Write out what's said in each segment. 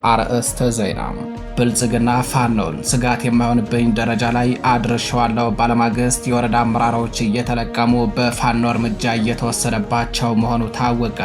አርእስተ ዜና ብልጽግና ፋኖን ስጋት የማይሆንብኝ ደረጃ ላይ አድርሸዋለሁ። ባለማግስት የወረዳ አመራሮች እየተለቀሙ በፋኖ እርምጃ እየተወሰደባቸው መሆኑ ታወቀ።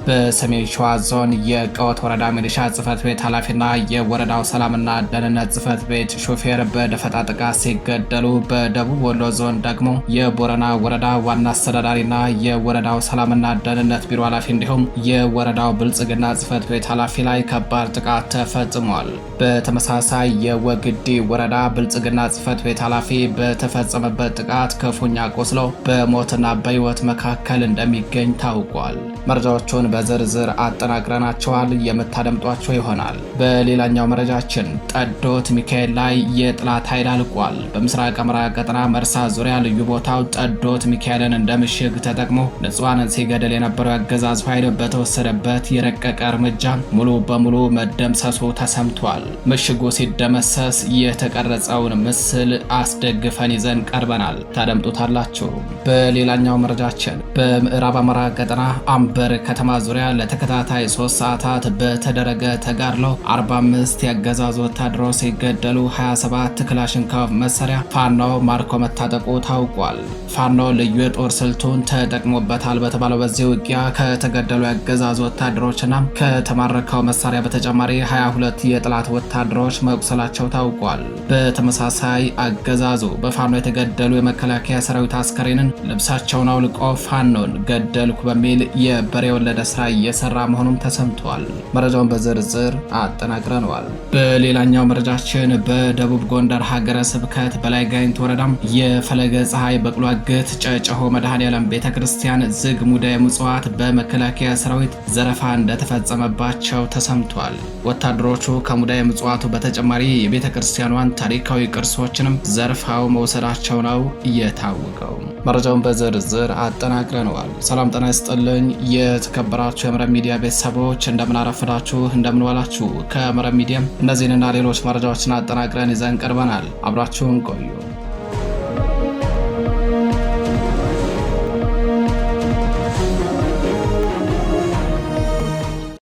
በሰሜን ሸዋ ዞን የቀወት ወረዳ ሚሊሻ ጽሕፈት ቤት ኃላፊና የወረዳው ሰላምና ደህንነት ጽሕፈት ቤት ሾፌር በደፈጣ ጥቃት ሲገደሉ፣ በደቡብ ወሎ ዞን ደግሞ የቦረና ወረዳ ዋና አስተዳዳሪና የወረዳው ሰላምና ደህንነት ቢሮ ኃላፊ እንዲሁም የወረዳው ብልጽግና ጽሕፈት ቤት ኃላፊ ላይ ከባድ ጥቃት ተፈጽሟል። በተመሳሳይ የወግዲ ወረዳ ብልጽግና ጽሕፈት ቤት ኃላፊ በተፈጸመበት ጥቃት ክፉኛ ቆስለው በሞትና በሕይወት መካከል እንደሚገኝ ታውቋል። መረጃዎቹን በዝርዝር አጠናቅረናቸዋል፣ የምታደምጧቸው ይሆናል። በሌላኛው መረጃችን ጠዶት ሚካኤል ላይ የጥላት ኃይል አልቋል። በምስራቅ አማራ ቀጠና መርሳ ዙሪያ ልዩ ቦታው ጠዶት ሚካኤልን እንደ ምሽግ ተጠቅሞ ንጹሃንን ሲገድል የነበረው የአገዛዙ ኃይል በተወሰደበት የረቀቀ እርምጃ ሙሉ በሙሉ መደምሰሱ ተሰምቷል። ምሽጉ ሲደመሰስ የተቀረጸውን ምስል አስደግፈን ይዘን ቀርበናል፣ ታደምጡታላችሁ። በሌላኛው መረጃችን በምዕራብ አማራ ቀጠና አምበር ከተማ ዙሪያ ለተከታታይ 3 ሰዓታት በተደረገ ተጋድሎ 45 የአገዛዙ ወታደሮች ሲገደሉ 27 ክላሽንኮቭ መሳሪያ ፋኖ ማርኮ መታጠቁ ታውቋል። ፋኖ ልዩ የጦር ስልቱን ተጠቅሞበታል በተባለው በዚህ ውጊያ ከተገደሉ የአገዛዙ ወታደሮችና ከተማረከው መሳሪያ በተጨማሪ 22 የጠላት ወታደሮች መቁሰላቸው ታውቋል። በተመሳሳይ አገዛዙ በፋኖ የተገደሉ የመከላከያ ሰራዊት አስከሬንን ልብሳቸውን አውልቆ ፋኖን ገደልኩ በሚል የበሬ ወለደ ስራ እየሰራ መሆኑም ተሰምቷል። መረጃውን በዝርዝር አጠናቅረነዋል። በሌላኛው መረጃችን በደቡብ ጎንደር ሀገረ ስብከት በላይ ጋይንት ወረዳም የፈለገ ፀሐይ በቅሎ አግት ጨጨሆ መድኃኔዓለም ቤተክርስቲያን ዝግ ሙዳየ ምጽዋት በመከላከያ ሰራዊት ዘረፋ እንደተፈጸመባቸው ተሰምቷል። ወታደሮቹ ከሙዳየ ምጽዋቱ በተጨማሪ የቤተክርስቲያኗን ታሪካዊ ቅርሶችንም ዘርፋው መውሰዳቸው ነው የታወቀው። መረጃውን በዝርዝር አጠናቅረነዋል። ሰላም ጤና ይስጥልኝ። የተከበራችሁ የመረብ ሚዲያ ቤተሰቦች እንደምን አረፈዳችሁ፣ እንደምን ዋላችሁ። ከመረብ ሚዲያ እነዚህንና ሌሎች መረጃዎችን አጠናቅረን ይዘን ቀርበናል። አብራችሁን ቆዩ።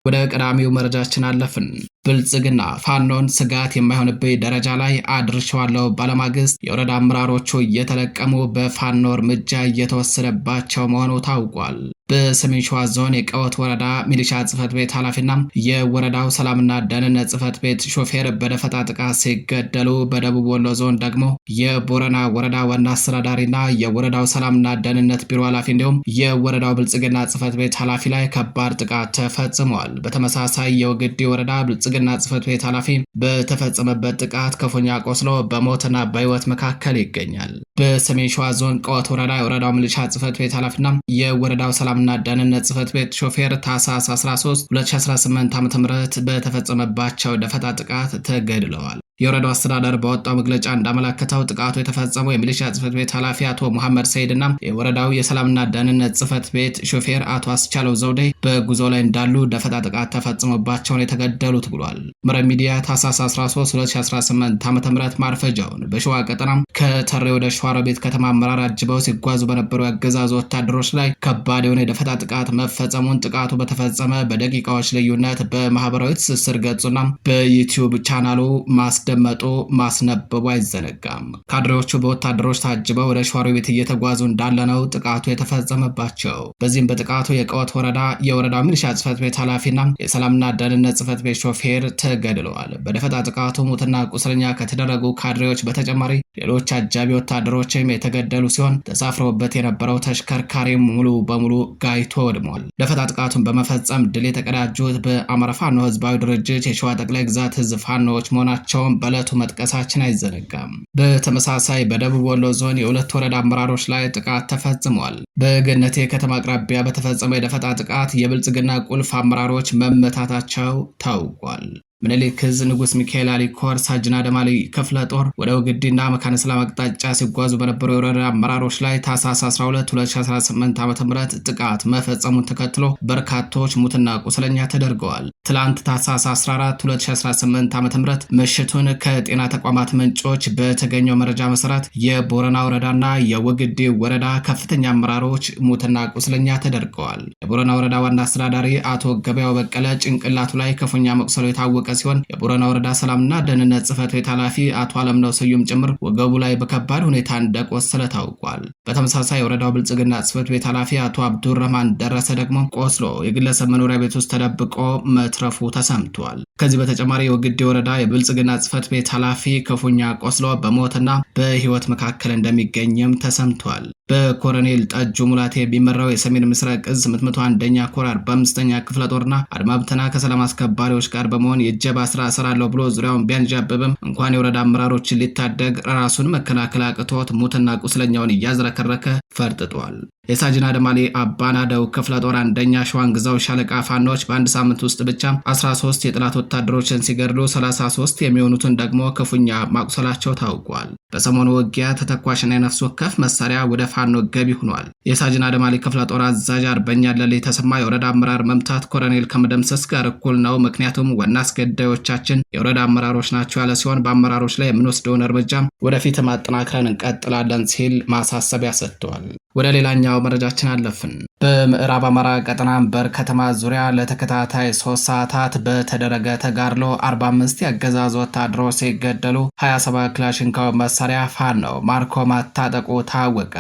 ወደ ቀዳሚው መረጃችን አለፍን። ብልጽግና ፋኖን ስጋት የማይሆንብኝ ደረጃ ላይ አድርሸዋለሁ። ባለማግስት የወረዳ አመራሮቹ እየተለቀሙ በፋኖ እርምጃ እየተወሰደባቸው መሆኑ ታውቋል። በሰሜን ሸዋ ዞን የቀወት ወረዳ ሚሊሻ ጽሕፈት ቤት ኃላፊና የወረዳው ሰላምና ደህንነት ጽሕፈት ቤት ሾፌር በደፈጣ ጥቃት ሲገደሉ፣ በደቡብ ወሎ ዞን ደግሞ የቦረና ወረዳ ዋና አስተዳዳሪና የወረዳው ሰላምና ደህንነት ቢሮ ኃላፊ እንዲሁም የወረዳው ብልጽግና ጽሕፈት ቤት ኃላፊ ላይ ከባድ ጥቃት ተፈጽሟል። በተመሳሳይ የወግዲ ወረዳ ብልጽግና ጽሕፈት ቤት ኃላፊ በተፈጸመበት ጥቃት ክፉኛ ቆስሎ በሞትና በሕይወት መካከል ይገኛል። በሰሜን ሸዋ ዞን ቀወት ወረዳ የወረዳው ሚሊሻ ጽሕፈት ቤት ኃላፊና የወረዳው ሰላምና ደህንነት ጽሕፈት ቤት ሾፌር ታህሳስ 13 2018 ዓ.ም በተፈጸመባቸው ደፈጣ ጥቃት ተገድለዋል። የወረዳው አስተዳደር በወጣው መግለጫ እንዳመለከተው ጥቃቱ የተፈጸመው የሚሊሻ ጽሕፈት ቤት ኃላፊ አቶ መሐመድ ሰይድና የወረዳው የሰላምና ደህንነት ጽሕፈት ቤት ሾፌር አቶ አስቻለው ዘውዴ በጉዞ ላይ እንዳሉ ደፈጣ ጥቃት ተፈጽሞባቸው ነው የተገደሉት ብሏል። መረብ ሚዲያ ታህሳስ 13 2018 ዓ.ም ማርፈጃውን በሸዋ ቀጠና ከተሬ ወደ ሸዋሮቢት ከተማ አመራር አጅበው ሲጓዙ በነበሩ የአገዛዙ ወታደሮች ላይ ከባድ የሆነ የደፈጣ ጥቃት መፈጸሙን ጥቃቱ በተፈጸመ በደቂቃዎች ልዩነት በማህበራዊ ትስስር ገጹና በዩቲዩብ ቻናሉ ማስደመጡ ማስነበቡ አይዘነጋም። ካድሬዎቹ በወታደሮች ታጅበው ወደ ሸዋሮቢት እየተጓዙ እንዳለ ነው ጥቃቱ የተፈጸመባቸው። በዚህም በጥቃቱ የቀወት ወረዳ የወረዳው ሚሊሻ ጽሕፈት ቤት ኃላፊና የሰላምና ደህንነት ጽሕፈት ቤት ሾፌር ተገድለዋል። በደፈጣ ጥቃቱ ሙትና ቁስለኛ ከተደረጉ ካድሬዎች በተጨማሪ ሌሎች አጃቢ ወታደሮችም የተገደሉ ሲሆን ተሳፍረውበት የነበረው ተሽከርካሪ ሙሉ በሙሉ ጋይቶ ወድሟል። ደፈጣ ጥቃቱን በመፈጸም ድል የተቀዳጁት በአማራ ፋኖ ህዝባዊ ድርጅት የሸዋ ጠቅላይ ግዛት ህዝብ ፋኖዎች መሆናቸውን በዕለቱ መጥቀሳችን አይዘነጋም። በተመሳሳይ በደቡብ ወሎ ዞን የሁለት ወረዳ አመራሮች ላይ ጥቃት ተፈጽሟል። በገነቴ ከተማ አቅራቢያ በተፈጸመ የደፈጣ ጥቃት የብልጽግና ቁልፍ አመራሮች መመታታቸው ታውቋል። ምኒልክ ዕዝ ንጉስ ሚካኤል አሊ ኮር ሳጅና ደማሊ ክፍለ ጦር ወደ ወግዲና መካነ ሰላም አቅጣጫ ሲጓዙ በነበሩ የወረዳ አመራሮች ላይ ታህሳስ 12 2018 ዓ.ም ጥቃት መፈጸሙን ተከትሎ በርካቶች ሙትና ቁስለኛ ተደርገዋል። ትላንት ታህሳስ 14 2018 ዓ.ም ምሽቱን ከጤና ተቋማት ምንጮች በተገኘው መረጃ መሰረት የቦረና ወረዳና የወግዲ ወረዳ ከፍተኛ አመራሮች ሙትና ቁስለኛ ተደርገዋል። የቦረና ወረዳ ዋና አስተዳዳሪ አቶ ገበያው በቀለ ጭንቅላቱ ላይ ክፉኛ መቁሰሉ የታወቀ ሲሆን የቦረና ወረዳ ሰላምና ደህንነት ጽሕፈት ቤት ኃላፊ አቶ አለምነው ስዩም ጭምር ወገቡ ላይ በከባድ ሁኔታ እንደቆሰለ ታውቋል። በተመሳሳይ የወረዳው ብልጽግና ጽሕፈት ቤት ኃላፊ አቶ አብዱረህማን ደረሰ ደግሞ ቆስሎ የግለሰብ መኖሪያ ቤት ውስጥ ተደብቆ መትረፉ ተሰምቷል። ከዚህ በተጨማሪ የወግዴ ወረዳ የብልጽግና ጽሕፈት ቤት ኃላፊ ክፉኛ ቆስሎ በሞትና በህይወት መካከል እንደሚገኝም ተሰምቷል። በኮሎኔል ጠጁ ሙላቴ የሚመራው የሰሜን ምስራቅ እዝ 801ኛ ኮር 45ኛ ክፍለ ጦርና አድማ ብተና ከሰላም አስከባሪዎች ጋር በመሆን የእጀባ ስራ እሰራለሁ ብሎ ዙሪያውን ቢያንዣብብም እንኳን የወረዳ አመራሮችን ሊታደግ ራሱን መከላከል አቅቶት ሙትና ቁስለኛውን እያዝረከረከ ፈርጥጧል። የሳጅን አደማሊ አባናደው ክፍለ ጦር አንደኛ ሸዋን ግዛው ሻለቃ ፋኖች በአንድ ሳምንት ውስጥ ብቻ 13 የጠላት ወታደሮችን ሲገድሉ 33 የሚሆኑትን ደግሞ ክፉኛ ማቁሰላቸው ታውቋል። በሰሞኑ ውጊያ ተተኳሽና የነፍስ ወከፍ መሳሪያ ወደ ፋኖ ገቢ ሆኗል። የሳጅን አደማሊ ክፍለ ጦር አዛዥ አርበኛ ለሌ ተሰማ የወረዳ አመራር መምታት ኮሎኔል ከመደምሰስ ጋር እኩል ነው፣ ምክንያቱም ዋና አስገዳዮቻችን የወረዳ አመራሮች ናቸው ያለ ሲሆን በአመራሮች ላይ የምንወስደውን እርምጃ ወደፊት ማጠናክረን እንቀጥላለን ሲል ማሳሰቢያ ሰጥቷል። ወደ ሌላኛው መረጃችን አለፍን። በምዕራብ አማራ ቀጠና በር ከተማ ዙሪያ ለተከታታይ 3 ሰዓታት በተደረገ ተጋድሎ 45 የአገዛዙ ወታደሮች ሲገደሉ 27 ክላሽንኮቭ መሳሪያ ፋኖ ማርኮ ማታጠቁ ታወቀ።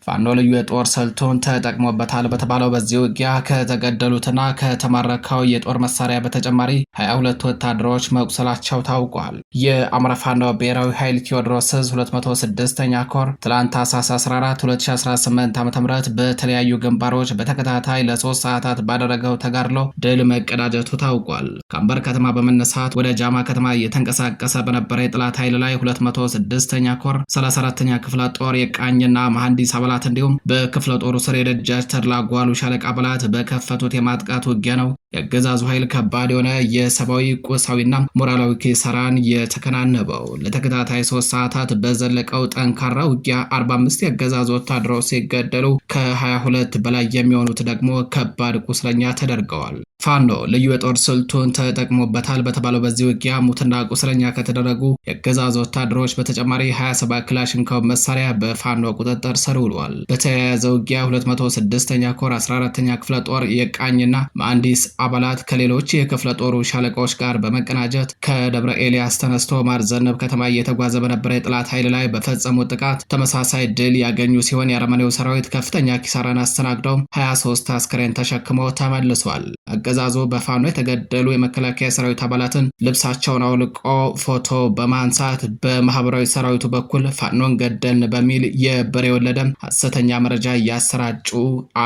ፋኖ ልዩ የጦር ስልቱን ተጠቅሞበታል በተባለው በዚህ ውጊያ ከተገደሉትና ከተማረከው የጦር መሳሪያ በተጨማሪ 22 ወታደሮች መቁሰላቸው ታውቋል። የአማራ ፋኖ ብሔራዊ ኃይል ቴዎድሮስ ዕዝ 206ኛ ኮር ትላንት ታኅሳስ 14 2018 ዓ.ም በተለያዩ ግንባሮች በተከታታይ ለ3 ሰዓታት ባደረገው ተጋድሎ ድል መቀዳጀቱ ታውቋል። ከአምበር ከተማ በመነሳት ወደ ጃማ ከተማ እየተንቀሳቀሰ በነበረ የጠላት ኃይል ላይ 206ኛ ኮር 34ኛ ክፍለ ጦር የቃኝና መሐንዲስ አባላት እንዲሁም በክፍለ ጦሩ ስር የደጃች ተድላ ጓሉ ሻለቃ አባላት በከፈቱት የማጥቃት ውጊያ ነው የአገዛዙ ኃይል ከባድ የሆነ የሰብአዊ ቁሳዊና ሞራላዊ ኪሳራን የተከናነበው። ለተከታታይ 3 ሰዓታት በዘለቀው ጠንካራ ውጊያ 45 የአገዛዙ ወታደሮች ሲገደሉ ከ22 በላይ የሚሆኑት ደግሞ ከባድ ቁስለኛ ተደርገዋል። ፋኖ ልዩ የጦር ስልቱን ተጠቅሞበታል በተባለው በዚህ ውጊያ ሙትና ቁስለኛ ከተደረጉ የአገዛዙ ወታደሮች በተጨማሪ 27 ክላሽንኮቭ መሳሪያ በፋኖ ቁጥጥር ስር ውሏል። በተያያዘ ውጊያ 206ኛ ኮር 14ኛ ክፍለ ጦር የቃኝና መሐንዲስ አባላት ከሌሎች የክፍለ ጦሩ ሻለቃዎች ጋር በመቀናጀት ከደብረ ኤልያስ ተነስቶ ማርዘነብ ከተማ እየተጓዘ በነበረ የጠላት ኃይል ላይ በፈጸሙት ጥቃት ተመሳሳይ ድል ያገኙ ሲሆን የአረመኔው ሰራዊት ከፍተኛ ኪሳራን አስተናግደው 23 አስከሬን ተሸክመው ተመልሷል። አገዛዙ በፋኖ የተገደሉ የመከላከያ ሰራዊት አባላትን ልብሳቸውን አውልቆ ፎቶ በማንሳት በማህበራዊ ሰራዊቱ በኩል ፋኖን ገደልን በሚል የበሬ ወለደም ሐሰተኛ መረጃ እያሰራጩ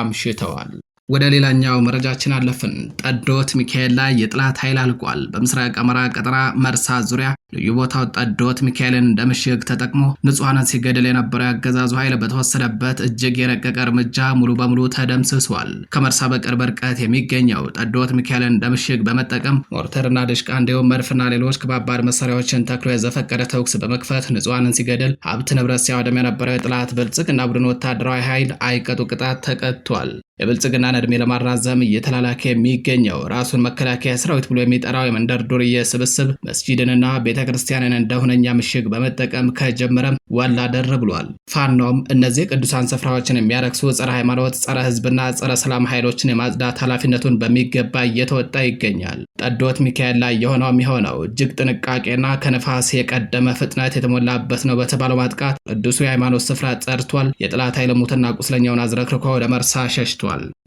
አምሽተዋል። ወደ ሌላኛው መረጃችን አለፍን። ጠዶት ሚካኤል ላይ የጠላት ኃይል አልቋል። በምስራቅ አማራ ቀጠና መርሳ ዙሪያ ልዩ ቦታው ጠዶት ሚካኤልን እንደ ምሽግ ተጠቅሞ ንጹሃንን ሲገድል የነበረው የአገዛዙ ኃይል በተወሰደበት እጅግ የረቀቀ እርምጃ ሙሉ በሙሉ ተደምስሷል። ከመርሳ በቅርብ ርቀት የሚገኘው ጠዶት ሚካኤልን እንደ ምሽግ በመጠቀም ሞርተርና ድሽቃ እንዲሁም መድፍና ሌሎች ከባባድ መሳሪያዎችን ተክሎ የዘፈቀደ ተኩስ በመክፈት ንጹሃንን ሲገድል ሀብት ንብረት ሲያወድም የነበረው የጠላት ብልጽግና ቡድን ወታደራዊ ኃይል አይቀጡ ቅጣት ተቀጥቷል። የብልጽግናን ዕድሜ ለማራዘም እየተላላከ የሚገኘው ራሱን መከላከያ ሰራዊት ብሎ የሚጠራው የመንደር ዱርዬ ስብስብ መስጂድንና ቤተክርስቲያንን እንደ ሁነኛ ምሽግ በመጠቀም ከጀመረም ዋላ ደር ብሏል። ፋኖም እነዚህ ቅዱሳን ስፍራዎችን የሚያረክሱ ጸረ ሃይማኖት፣ ጸረ ህዝብና ጸረ ሰላም ኃይሎችን የማጽዳት ኃላፊነቱን በሚገባ እየተወጣ ይገኛል። ጠዶት ሚካኤል ላይ የሆነው እጅግ ጥንቃቄና ከነፋስ የቀደመ ፍጥነት የተሞላበት ነው በተባለው ማጥቃት ቅዱሱ የሃይማኖት ስፍራ ጸድቷል። የጠላት ኃይል ሙትና ቁስለኛውን አዝረክርኮ ወደ መርሳ ሸሽቷል።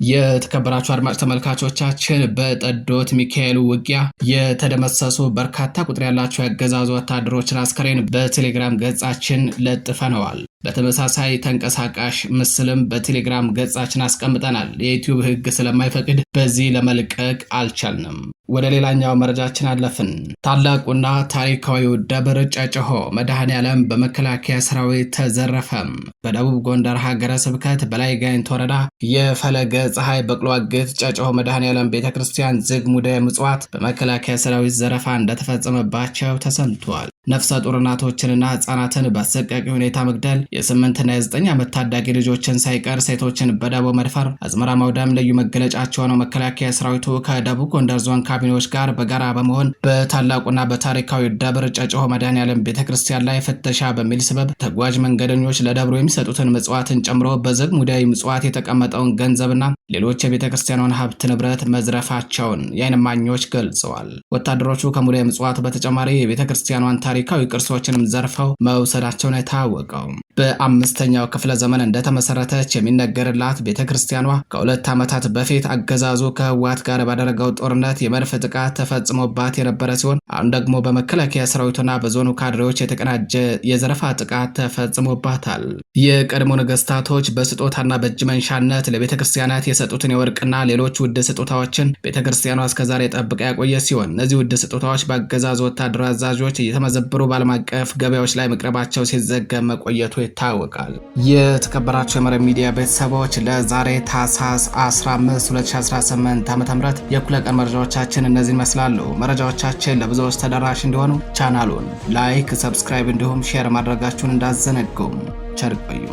የተከበራችሁ አድማጭ ተመልካቾቻችን በጠዶት ሚካኤል ውጊያ የተደመሰሱ በርካታ ቁጥር ያላቸው የአገዛዙ ወታደሮችን አስከሬን በቴሌግራም ገጻችን ለጥፈነዋል። በተመሳሳይ ተንቀሳቃሽ ምስልም በቴሌግራም ገጻችን አስቀምጠናል። የዩቲዩብ ህግ ስለማይፈቅድ በዚህ ለመልቀቅ አልቻልንም። ወደ ሌላኛው መረጃችን አለፍን። ታላቁና ታሪካዊው ደብር ጨጨሆ መድኃኔዓለም በመከላከያ ሰራዊት ተዘረፈም። በደቡብ ጎንደር ሀገረ ስብከት በላይ ጋይንት ወረዳ የፈለገ ፀሐይ በቅሎ አግት ጨጨሆ መድኃኔዓለም ቤተክርስቲያን ዝግ ሙዳየ ምጽዋት በመከላከያ ሰራዊት ዘረፋ እንደተፈጸመባቸው ተሰምቷል። ነፍሰ ጡር እናቶችንና ህጻናትን በአሰቃቂ ሁኔታ መግደል፣ የ8ና የ9 ዓመት ታዳጊ ልጆችን ሳይቀር ሴቶችን በደቦ መድፈር፣ አዝመራ ማውደም ልዩ መገለጫቸው ነው። መከላከያ ሰራዊቱ ከደቡብ ጎንደር ዞን ካቢኔዎች ጋር በጋራ በመሆን በታላቁና በታሪካዊ ደብር ጨጨሆ መድኃኔዓለም ቤተክርስቲያን ላይ ፍተሻ በሚል ሰበብ ተጓዥ መንገደኞች ለደብሩ የሚሰጡትን ምጽዋትን ጨምሮ በዘግ ሙዳይ ምጽዋት የተቀመጠውን ገንዘብና ሌሎች የቤተክርስቲያኗን ሀብት ንብረት መዝረፋቸውን የዓይን እማኞች ገልጸዋል። ወታደሮቹ ከሙዳይ ምጽዋቱ በተጨማሪ የቤተክርስቲያኗን ታሪካዊ ቅርሶችንም ዘርፈው መውሰዳቸውን የታወቀው በ5ኛው ክፍለ ዘመን እንደተመሰረተች የሚነገርላት ቤተክርስቲያኗ ከ2 ዓመታት በፊት አገዛዙ ከህወሓት ጋር ባደረገው ጦርነት የመድፍ ጥቃት ተፈጽሞባት የነበረ ሲሆን አሁን ደግሞ በመከላከያ ሰራዊቱና በዞኑ ካድሬዎች የተቀናጀ የዘረፋ ጥቃት ተፈጽሞባታል። የቀድሞ ነገስታቶች በስጦታና በእጅ መንሻነት ለቤተክርስቲያናት የሰጡትን የወርቅና ሌሎች ውድ ስጦታዎችን ቤተክርስቲያኗ እስከዛሬ ጠብቃ ያቆየ ሲሆን እነዚህ ውድ ስጦታዎች በአገዛዙ ወታደራዊ አዛዦች እየተመዘበሩ በዓለም አቀፍ ገበያዎች ላይ መቅረባቸው ሲዘገብ መቆየቱ ይታወቃል። የተከበራቸው የመረብ ሚዲያ ቤተሰቦች ለዛሬ ታህሳስ 15 2018 ዓ.ም የእኩለ ቀን መረጃዎቻችን እነዚህን ይመስላሉ። መረጃዎቻችን ለብዙዎች ተደራሽ እንዲሆኑ ቻናሉን ላይክ፣ ሰብስክራይብ እንዲሁም ሼር ማድረጋችሁን እንዳዘነጉም ቸር ቆዩ።